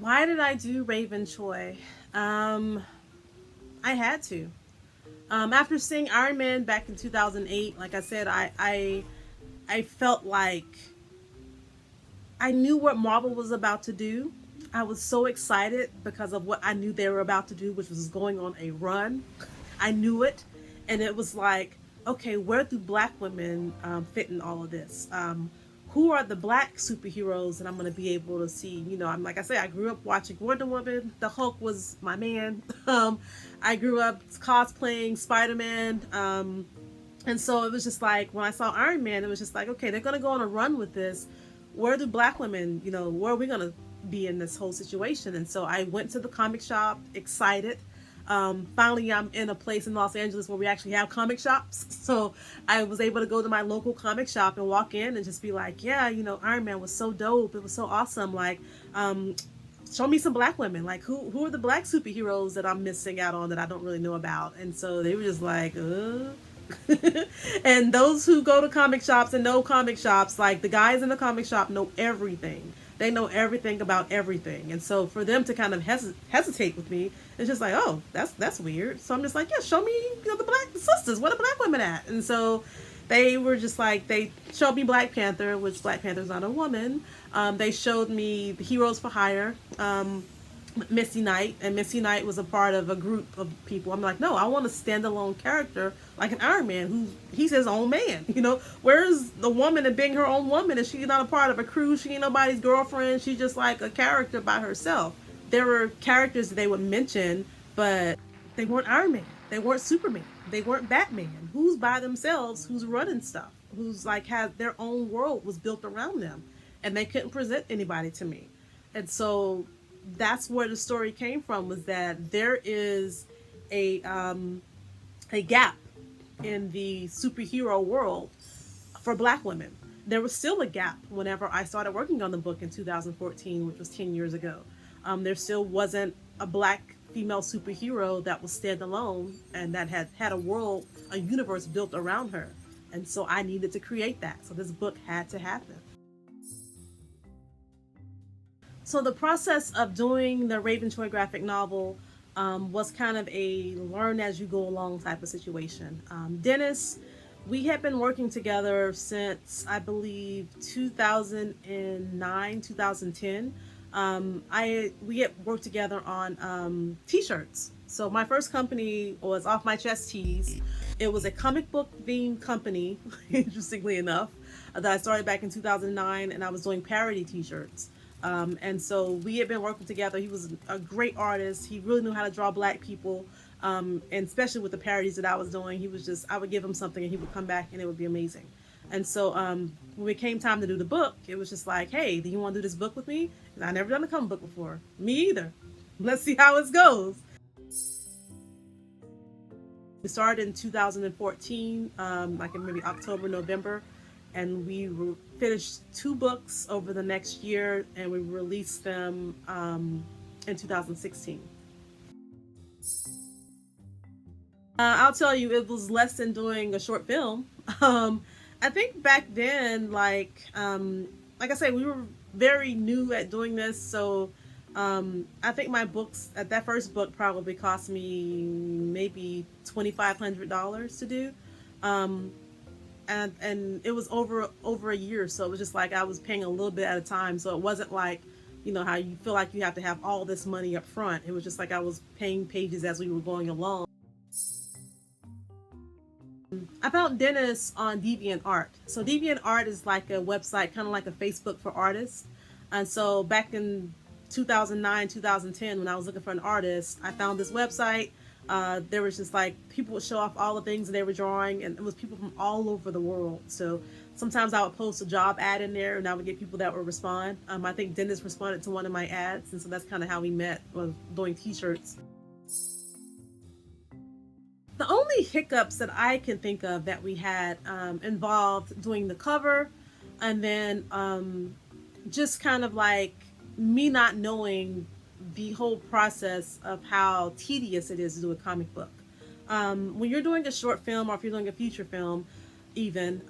Why did I do Rayven Choi? I had to. After seeing Iron Man back in 2008, like I said, I felt like I knew what Marvel was about to do. I was so excited because of what I knew they were about to do, which was going on a run. I knew it, and it was like, okay, where do Black women fit in all of this? Who are the Black superheroes that I'm going to be able to see? You know, I'm like I say, I grew up watching Wonder Woman. The Hulk was my man. I grew up cosplaying Spider Man. And so it was just like when I saw Iron Man, it was just like, okay, they're gonna go on a run with this. Where do Black women, where are we gonna be in this whole situation? And so I went to the comic shop, excited. Finally, I'm in a place in Los Angeles where we actually have comic shops. So I was able to go to my local comic shop and walk in and just be like, yeah, Iron Man was so dope. It was so awesome. Like, show me some Black women. Like, who are the Black superheroes that I'm missing out on that I don't really know about? And so they were just like, and those who go to comic shops and know comic shops, like the guys in the comic shop know everything. They know everything about everything. And so for them to kind of hesitate with me, it's just like, oh, that's weird. So I'm just like, yeah, show me, the Black sisters. Where the Black women at? And so they were just like, they showed me Black Panther, which Black Panther's not a woman. They showed me the Heroes for Hire. Misty Knight, and Misty Knight was a part of a group of people. I'm like, no, I want a standalone character like an Iron Man who he's his own man. Where's the woman and being her own woman? And she's not a part of a crew. She ain't nobody's girlfriend. She's just like a character by herself. There were characters that they would mention, but they weren't Iron Man. They weren't Superman. They weren't Batman. Who's by themselves? Who's running stuff? Who's like has their own world was built around them, and they couldn't present anybody to me. And so that's where the story came from, was that there is a gap in the superhero world for Black women. There was still a gap whenever I started working on the book in 2014, which was 10 years ago. There still wasn't a Black female superhero that was standalone and that had a world, a universe built around her. And so I needed to create that. So this book had to happen. So the process of doing the Rayven Choi graphic novel was kind of a learn as you go along type of situation. Dennis, we had been working together since I believe 2009, 2010. We had worked together on T-shirts. So my first company was Off My Chest Tees. It was a comic book themed company, interestingly enough, that I started back in 2009, and I was doing parody T-shirts. And so we had been working together. He was a great artist. He really knew how to draw Black people. And especially with the parodies that I was doing, I would give him something and he would come back and it would be amazing. And so when it came time to do the book, it was just like, hey, do you want to do this book with me? And I never done a comic book before. Me either. Let's see how it goes. We started in 2014, like in maybe October, November, and we finished 2 books over the next year, and we released them in 2016. I'll tell you, it was less than doing a short film. I think back then, like I say, we were very new at doing this, so I think my books, that first book probably cost me maybe $2,500 to do. And it was over a year, so it was just like I was paying a little bit at a time. So it wasn't like, how you feel like you have to have all this money up front. It was just like I was paying pages as we were going along. I found Dennis on DeviantArt. So DeviantArt is like a website, kind of like a Facebook for artists. And so back in 2009, 2010, when I was looking for an artist, I found this website. There was just like people would show off all the things that they were drawing, and it was people from all over the world. So sometimes I would post a job ad in there and I would get people that would respond. I think Dennis responded to one of my ads, and so that's kind of how we met, was doing T-shirts. The only hiccups that I can think of that we had involved doing the cover, and then just kind of like me not knowing the whole process of how tedious it is to do a comic book. When you're doing a short film, or if you're doing a feature film, even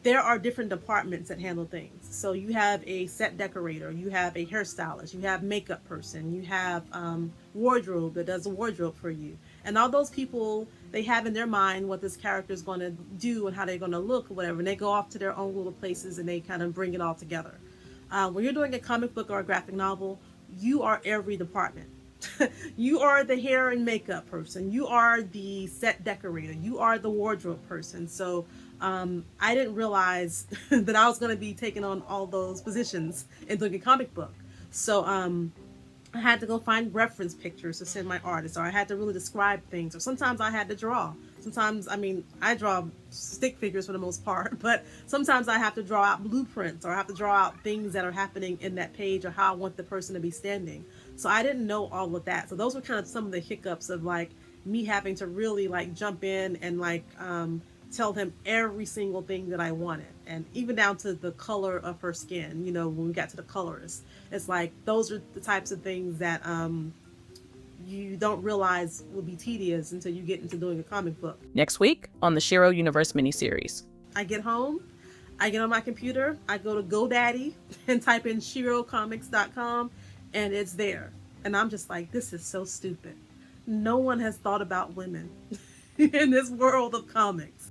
there are different departments that handle things. So you have a set decorator, you have a hairstylist, you have makeup person, you have wardrobe that does a wardrobe for you, and all those people, they have in their mind what this character is going to do and how they're going to look or whatever, and they go off to their own little places and they kind of bring it all together. When you're doing a comic book or a graphic novel, you are every department. You are the hair and makeup person. You are the set decorator. You are the wardrobe person. So I didn't realize that I was going to be taking on all those positions in doing a comic book. So I had to go find reference pictures to send my artist, or I had to really describe things, or sometimes I had to draw. Sometimes, I mean, I draw stick figures for the most part, but sometimes I have to draw out blueprints, or I have to draw out things that are happening in that page, or how I want the person to be standing. So I didn't know all of that. So those were kind of some of the hiccups of like me having to really like jump in and like tell him every single thing that I wanted, and even down to the color of her skin. You know, when we got to the colors, it's like those are the types of things that you don't realize will be tedious until you get into doing a comic book. Next week on the Shero Universe miniseries. I get home, I get on my computer, I go to GoDaddy and type in SheroComics.com, and it's there. And I'm just like, this is so stupid. No one has thought about women in this world of comics.